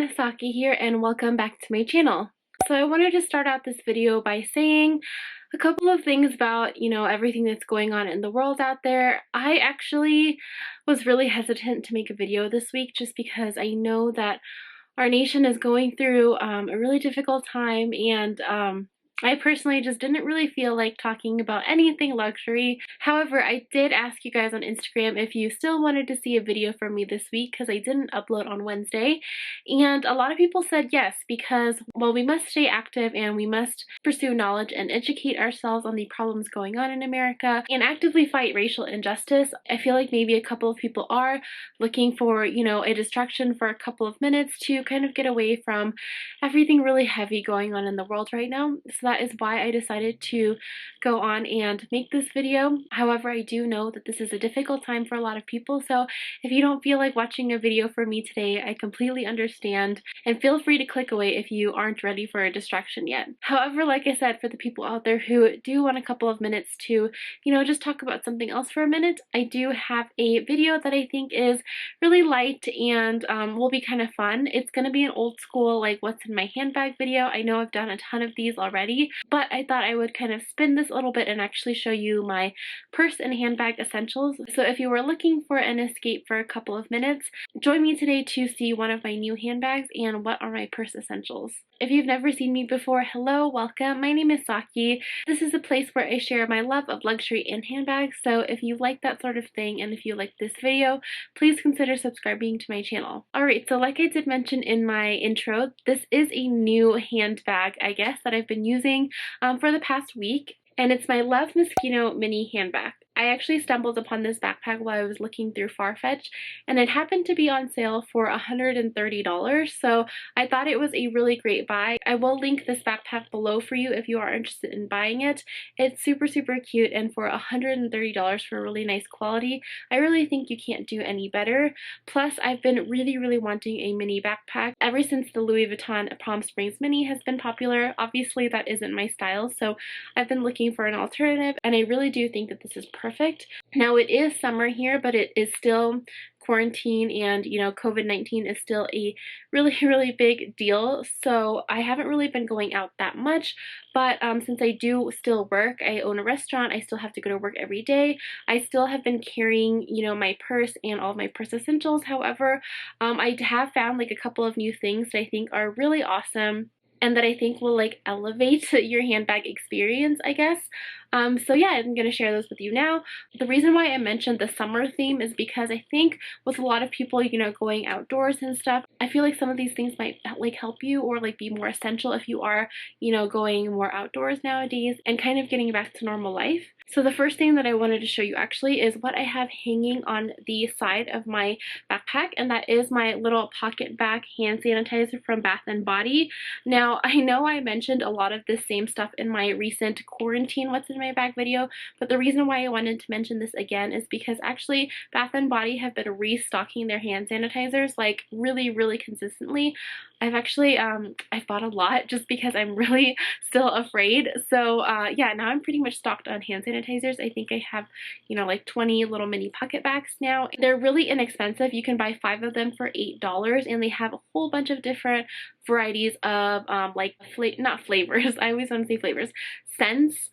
everyone, Saki here and welcome back to my channel. So I wanted to start out this video by saying a couple of things about, everything that's going on in the world out there. I actually was really hesitant to make a video this week just because I know that our nation is going through a really difficult time, and I personally just didn't really feel like talking about anything luxury. However, I did ask you guys on Instagram if you still wanted to see a video from me this week because I didn't upload on Wednesday. And a lot of people said yes because, well, we must stay active and we must pursue knowledge and educate ourselves on the problems going on in America and actively fight racial injustice. I feel like maybe a couple of people are looking for, a distraction for a couple of minutes to kind of get away from everything really heavy going on in the world right now. So that is why I decided to go on and make this video. However, I do know that this is a difficult time for a lot of people, so if you don't feel like watching a video from me today, I completely understand, and feel free to click away if you aren't ready for a distraction yet. However, like I said, for the people out there who do want a couple of minutes to, just talk about something else for a minute, I do have a video that I think is really light and will be kind of fun. It's going to be an old school, like, what's in my handbag video. I know I've done a ton of these already, but I thought I would kind of spin this a little bit and actually show you my purse and handbag essentials. So if you were looking for an escape for a couple of minutes, join me today to see one of my new handbags and what are my purse essentials. If you've never seen me before, hello, welcome. My name is Saki. This is a place where I share my love of luxury and handbags, so if you like that sort of thing and if you like this video, please consider subscribing to my channel. Alright, so like I did mention in my intro, this is a new handbag, I guess, that I've been using for the past week, and it's my Love Moschino mini handbag. I actually stumbled upon this backpack while I was looking through Farfetch, and it happened to be on sale for $130, so I thought it was a really great buy. I will link this backpack below for you if you are interested in buying it. It's super cute, and for $130 for really nice quality, I really think you can't do any better. Plus, I've been really wanting a mini backpack ever since the Louis Vuitton Palm Springs Mini has been popular. Obviously, that isn't my style, so I've been looking for an alternative, and I really do think that this is perfect. Now, it is summer here, but it is still quarantine, and COVID-19 is still a really big deal, so I haven't really been going out that much. But since I do still work, I own a restaurant, I still have to go to work every day, I still have been carrying my purse and all of my purse essentials. However, I have found like a couple of new things that I think are really awesome and that I think will like elevate your handbag experience, I guess. So yeah, I'm going to share those with you now. The reason why I mentioned the summer theme is because I think with a lot of people, going outdoors and stuff, I feel like some of these things might like help you or like be more essential if you are, going more outdoors nowadays and kind of getting back to normal life. So the first thing that I wanted to show you actually is what I have hanging on the side of my backpack, and that is my little pocket bag hand sanitizer from Bath & Body. Now, I know I mentioned a lot of this same stuff in my recent quarantine what's in my bag video, but the reason why I wanted to mention this again is because actually Bath & Body have been restocking their hand sanitizers like really consistently. I've actually I've bought a lot just because I'm really still afraid. So yeah, now I'm pretty much stocked on hand sanitizers. I think I have like 20 little mini pocket bags now. They're really inexpensive. You can buy 5 of them for $8, and they have a whole bunch of different varieties of not flavors, I always want to say flavors, scents,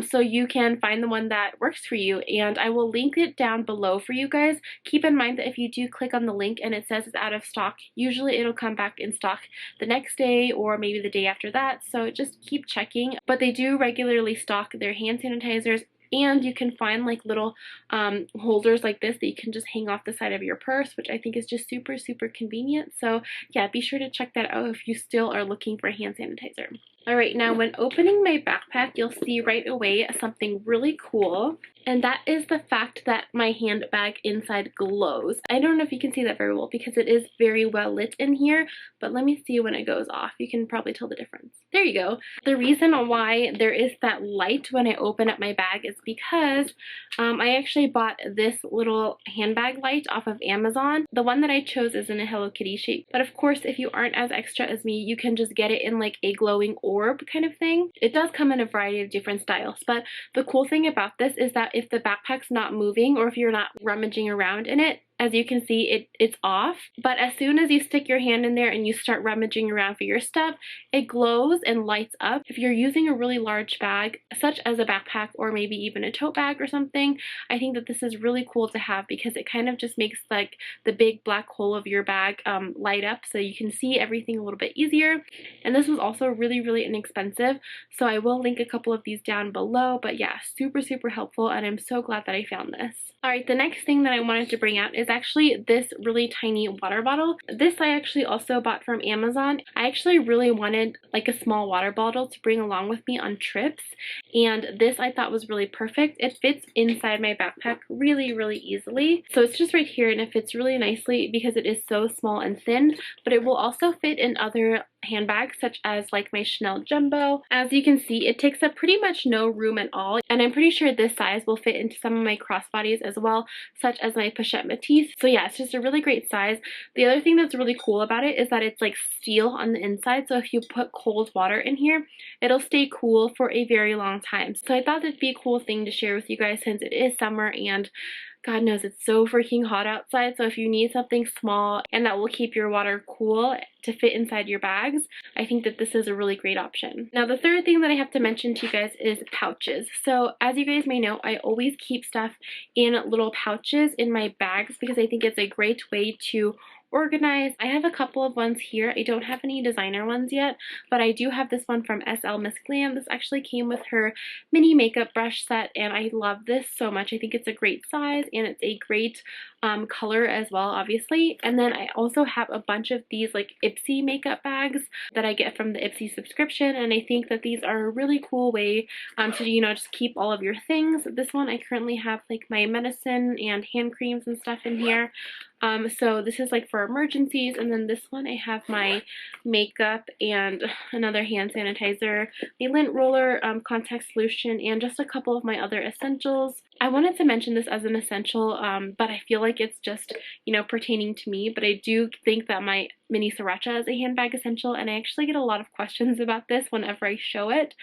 so you can find the one that works for you, and I will link it down below for you guys. Keep in mind that if you do click on the link and it says it's out of stock, usually it'll come back in stock the next day or maybe the day after that, so just keep checking. But they do regularly stock their hand sanitizers, and you can find like little holders like this that you can just hang off the side of your purse, which I think is just super convenient. So yeah, be sure to check that out if you still are looking for a hand sanitizer. Alright, now when opening my backpack, you'll see right away something really cool, and that is the fact that my handbag inside glows. I don't know if you can see that very well because it is very well lit in here, but let me see when it goes off. You can probably tell the difference. There you go. The reason why there is that light when I open up my bag is because I actually bought this little handbag light off of Amazon. The one that I chose is in a Hello Kitty shape, but of course if you aren't as extra as me, you can just get it in like a glowing orb kind of thing. It does come in a variety of different styles, but the cool thing about this is that if the backpack's not moving or if you're not rummaging around in it, as you can see, it's off. But as soon as you stick your hand in there and you start rummaging around for your stuff, it glows and lights up. If you're using a really large bag, such as a backpack or maybe even a tote bag or something, I think that this is really cool to have because it kind of just makes like the big black hole of your bag light up so you can see everything a little bit easier. And this was also really, really inexpensive, so I will link a couple of these down below. But yeah, super, super helpful, and I'm so glad that I found this. Alright, the next thing that I wanted to bring out is actually this really tiny water bottle. This I actually also bought from Amazon. I actually really wanted like a small water bottle to bring along with me on trips, and this I thought was really perfect. It fits inside my backpack really, really easily. So it's just right here, and it fits really nicely because it is so small and thin, but it will also fit in other handbags such as like my Chanel Jumbo. As you can see, it takes up pretty much no room at all, and I'm pretty sure this size will fit into some of my crossbodies as well, such as my pochette métis. So yeah, it's just a really great size. The other thing that's really cool about it is that it's like steel on the inside, so if you put cold water in here, it'll stay cool for a very long time. So I thought that'd be a cool thing to share with you guys since it is summer and God knows it's so freaking hot outside. So if you need something small and that will keep your water cool to fit inside your bags, I think that this is a really great option. Now the third thing that I have to mention to you guys is pouches. So as you guys may know, I always keep stuff in little pouches in my bags because I think it's a great way to organize. I have a couple of ones here. I don't have any designer ones yet, but I do have this one from Slmissglam. This actually came with her mini makeup brush set, and I love this so much. I think it's a great size, and it's a great color as well, obviously. And then I also have a bunch of these like Ipsy makeup bags that I get from the Ipsy subscription, and I think that these are a really cool way to, you know, just keep all of your things. This one I currently have like my medicine and hand creams and stuff in here. So this is like for emergencies, and then this one I have my makeup and another hand sanitizer, the lint roller, contact solution, and just a couple of my other essentials. I wanted to mention this as an essential, but I feel like it's just, you know, pertaining to me, but I do think that my mini sriracha is a handbag essential, and I actually get a lot of questions about this whenever I show it.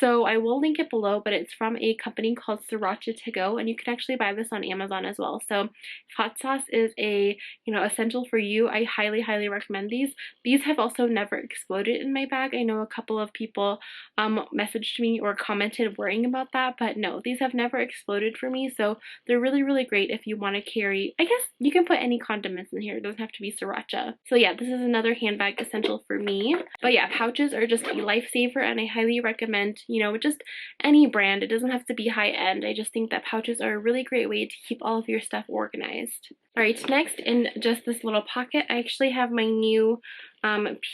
So I will link it below, but it's from a company called Sriracha To Go, and you can actually buy this on Amazon as well. So if hot sauce is a, you know, essential for you, I highly, highly recommend these. These have also never exploded in my bag. I know a couple of people messaged me or commented worrying about that, but no, these have never exploded for me, so they're really, really great if you want to carry. I guess you can put any condiments in here. It doesn't have to be sriracha. So yeah, this is another handbag essential for me. But yeah, pouches are just a lifesaver, and I highly recommend, you know, just any brand. It doesn't have to be high end. I just think that pouches are a really great way to keep all of your stuff organized. Alright, next in just this little pocket, I actually have my new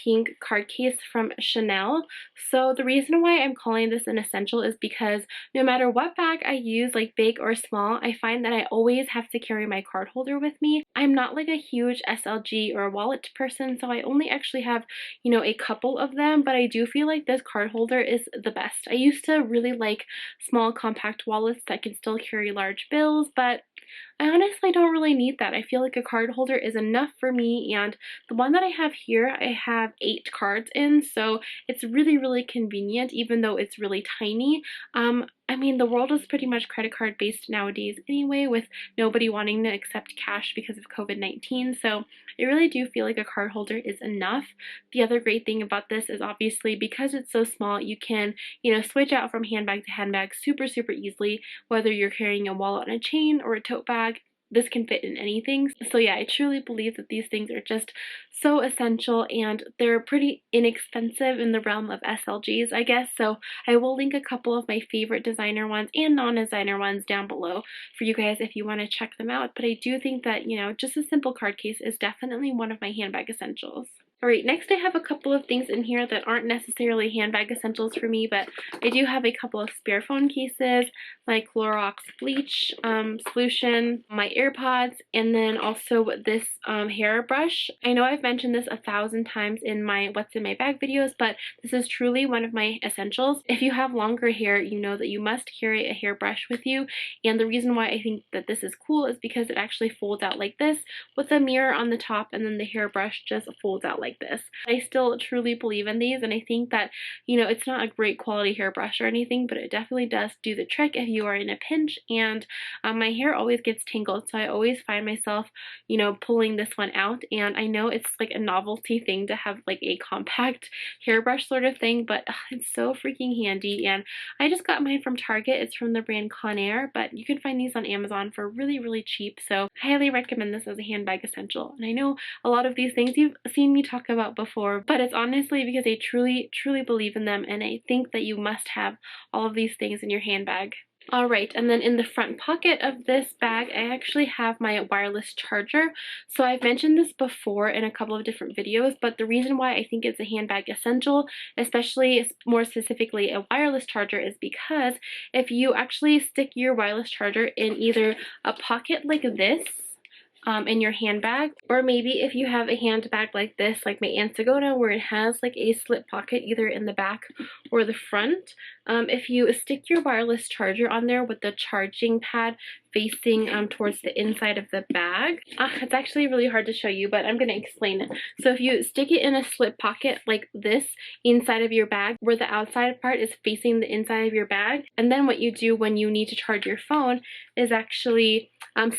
pink card case from Chanel. So the reason why I'm calling this an essential is because no matter what bag I use, like big or small, I find that I always have to carry my card holder with me. I'm not like a huge SLG or wallet person, so I only actually have, you know, a couple of them, but I do feel like this card holder is the best. I used to really like small compact wallets that can still carry large bills, but I honestly don't really need that. I feel like a card holder is enough for me, and the one that I have here, I have 8 cards in, so it's really, really convenient even though it's really tiny. I mean, the world is pretty much credit card based nowadays anyway, with nobody wanting to accept cash because of COVID-19, so I really do feel like a card holder is enough. The other great thing about this is obviously because it's so small, you can, you know, switch out from handbag to handbag super, super easily, whether you're carrying a wallet on a chain or a tote bag. This can fit in anything. So yeah, I truly believe that these things are just so essential, and they're pretty inexpensive in the realm of SLGs, I guess. So I will link a couple of my favorite designer ones and non-designer ones down below for you guys if you want to check them out. But I do think that, you know, just a simple card case is definitely one of my handbag essentials. Alright, next I have a couple of things in here that aren't necessarily handbag essentials for me, but I do have a couple of spare phone cases, my Clorox bleach solution, my AirPods, and then also this hairbrush. I know I've mentioned this 1,000 times in my what's in my bag videos, but this is truly one of my essentials. If you have longer hair, you know that you must carry a hairbrush with you, and the reason why I think that this is cool is because it actually folds out like this with a mirror on the top, and then the hairbrush just folds out like like this. I still truly believe in these, and I think that, you know, it's not a great quality hairbrush or anything, but it definitely does do the trick if you are in a pinch. And my hair always gets tangled, so I always find myself, you know, pulling this one out. And I know it's like a novelty thing to have like a compact hairbrush sort of thing, but it's so freaking handy. And I just got mine from Target. It's from the brand Conair, but you can find these on Amazon for really, really cheap. So I highly recommend this as a handbag essential. And I know a lot of these things you've seen me talk about before, but it's honestly because I truly, truly believe in them, and I think that you must have all of these things in your handbag. Alright, and then in the front pocket of this bag, I actually have my wireless charger. So I've mentioned this before in a couple of different videos, but the reason why I think it's a handbag essential, especially more specifically a wireless charger, is because if you actually stick your wireless charger in either a pocket like this, in your handbag, or maybe if you have a handbag like this, like my Aunt Sagona, where it has like a slip pocket either in the back or the front, if you stick your wireless charger on there with the charging pad facing towards the inside of the bag. It's actually really hard to show you, but I'm going to explain it. So if you stick it in a slip pocket like this inside of your bag, where the outside part is facing the inside of your bag, and then what you do when you need to charge your phone is actually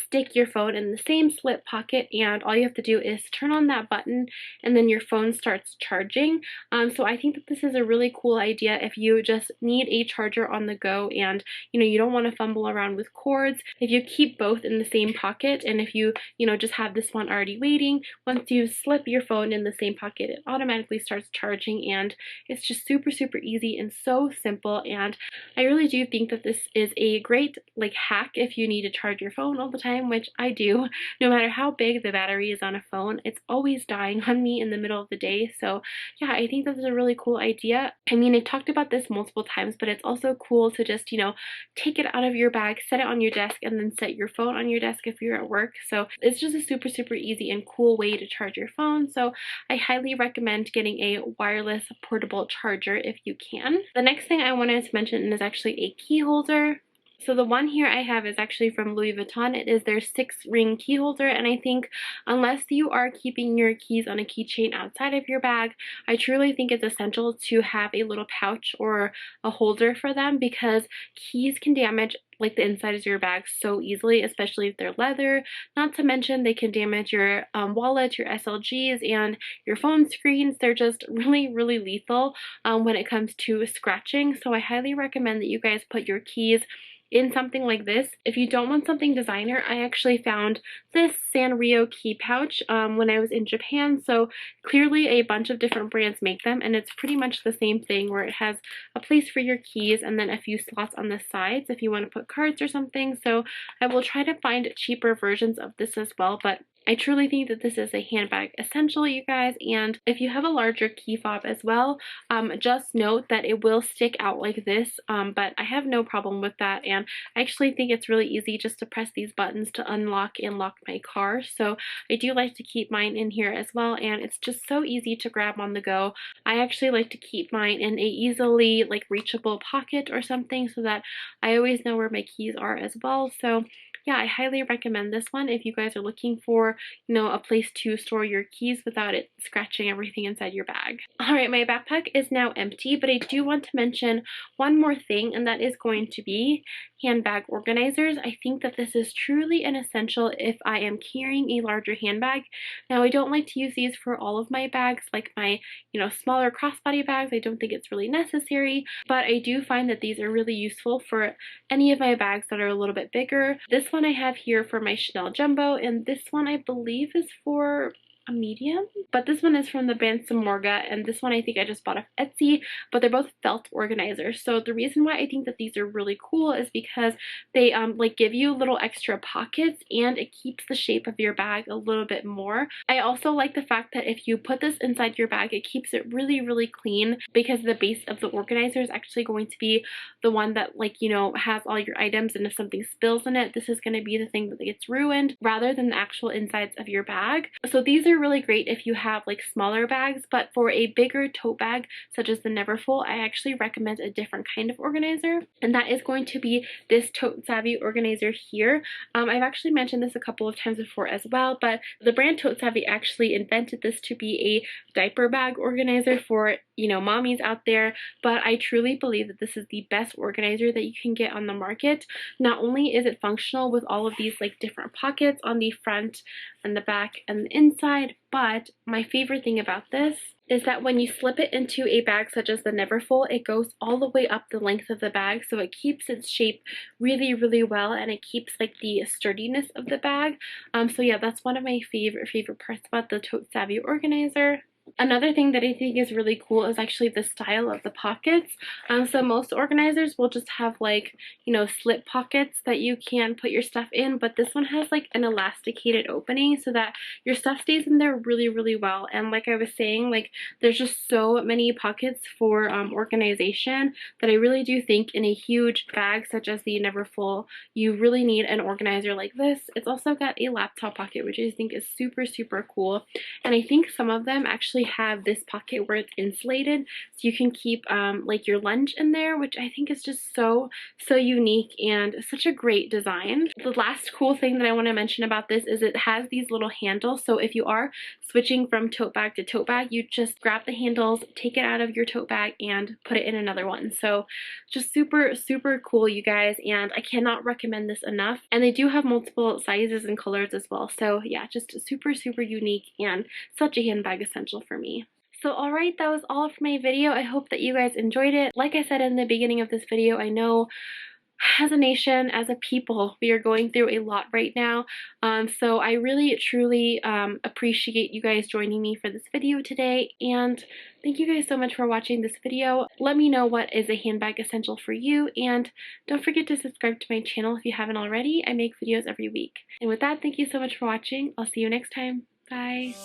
stick your phone in the same slip pocket, and all you have to do is turn on that button and then your phone starts charging. So I think that this is a really cool idea if you just need a charger on the go and you don't want to fumble around with cords. If you keep both in the same pocket, and if you just have this one already waiting, once you slip your phone in the same pocket, it automatically starts charging, and it's just super, super easy and so simple. And I really do think that this is a great hack if you need to charge your phone all the time, which I do. No matter how big the battery is on a phone, it's always dying on me in the middle of the day. So yeah, I think that's a really cool idea. I mean, I've talked about this multiple times, but it's also cool to just take it out of your bag, set it on your desk, and then set your phone on your desk if you're at work. So it's just a super, super easy and cool way to charge your phone. So I highly recommend getting a wireless portable charger if you can. The next thing I wanted to mention is actually a key holder. So the one here I have is actually from Louis Vuitton. It is their 6-ring key holder, and I think unless you are keeping your keys on a keychain outside of your bag, I truly think it's essential to have a little pouch or a holder for them, because keys can damage the insides of your bag so easily, especially if they're leather. Not to mention they can damage your wallet, your SLGs, and your phone screens. They're just really, really lethal when it comes to scratching. So I highly recommend that you guys put your keys in something like this. If you don't want something designer, I actually found this Sanrio key pouch when I was in Japan. So clearly a bunch of different brands make them, and it's pretty much the same thing, where it has a place for your keys and then a few slots on the sides if you want to put cards or something. So I will try to find cheaper versions of this as well, but I truly think that this is a handbag essential, you guys. And if you have a larger key fob as well, just note that it will stick out like this, but I have no problem with that, and I actually think it's really easy just to press these buttons to unlock and lock my car. So I do like to keep mine in here as well, and it's just so easy to grab on the go. I actually like to keep mine in a easily reachable pocket or something, so that I always know where my keys are as well. So yeah, I highly recommend this one if you guys are looking for, a place to store your keys without it scratching everything inside your bag. Alright, my backpack is now empty, but I do want to mention one more thing, and that is going to be handbag organizers. I think that this is truly an essential if I am carrying a larger handbag. Now, I don't like to use these for all of my bags, like my, smaller crossbody bags. I don't think it's really necessary, but I do find that these are really useful for any of my bags that are a little bit bigger. This one I have here for my Chanel Jumbo, and this one I believe is for a medium, but this one is from the brand Samorga, and this one I think I just bought off Etsy, but they're both felt organizers. So the reason why I think that these are really cool is because they give you little extra pockets, and it keeps the shape of your bag a little bit more. I also like the fact that if you put this inside your bag, it keeps it really, really clean, because the base of the organizer is actually going to be the one that has all your items, and if something spills in it, this is going to be the thing that gets ruined rather than the actual insides of your bag. So these are really great if you have like smaller bags, but for a bigger tote bag such as the Neverfull, I actually recommend a different kind of organizer, and that is going to be this Totesavvy organizer here. I've actually mentioned this a couple of times before as well, but the brand Totesavvy actually invented this to be a diaper bag organizer for, you know, mommies out there, but I truly believe that this is the best organizer that you can get on the market. Not only is it functional with all of these like different pockets on the front and the back and the inside, but my favorite thing about this is that when you slip it into a bag such as the Neverfull, it goes all the way up the length of the bag, so it keeps its shape really, really well, and it keeps like the sturdiness of the bag. So yeah, that's one of my favorite parts about the Totesavvy organizer. Another thing that I think is really cool is actually the style of the pockets. So most organizers will just have like, you know, slip pockets that you can put your stuff in, but this one has like an elasticated opening so that your stuff stays in there really, really well. And like I was saying, like there's just so many pockets for organization that I really do think in a huge bag such as the Neverfull, you really need an organizer like this. It's also got a laptop pocket, which I think is super, super cool. And I think some of them actually have this pocket where it's insulated, so you can keep like your lunch in there, which I think is just so unique and such a great design. The last cool thing that I want to mention about this is it has these little handles, so if you are switching from tote bag to tote bag, you just grab the handles, take it out of your tote bag, and put it in another one. So just super, super cool, you guys, and I cannot recommend this enough. And they do have multiple sizes and colors as well, so yeah, just super, super unique and such a handbag essential for me. So alright, that was all for my video. I hope that you guys enjoyed it. Like I said in the beginning of this video, I know as a nation, as a people, we are going through a lot right now. So I really, truly appreciate you guys joining me for this video today. And thank you guys so much for watching this video. Let me know what is a handbag essential for you. And don't forget to subscribe to my channel if you haven't already. I make videos every week. And with that, thank you so much for watching. I'll see you next time. Bye.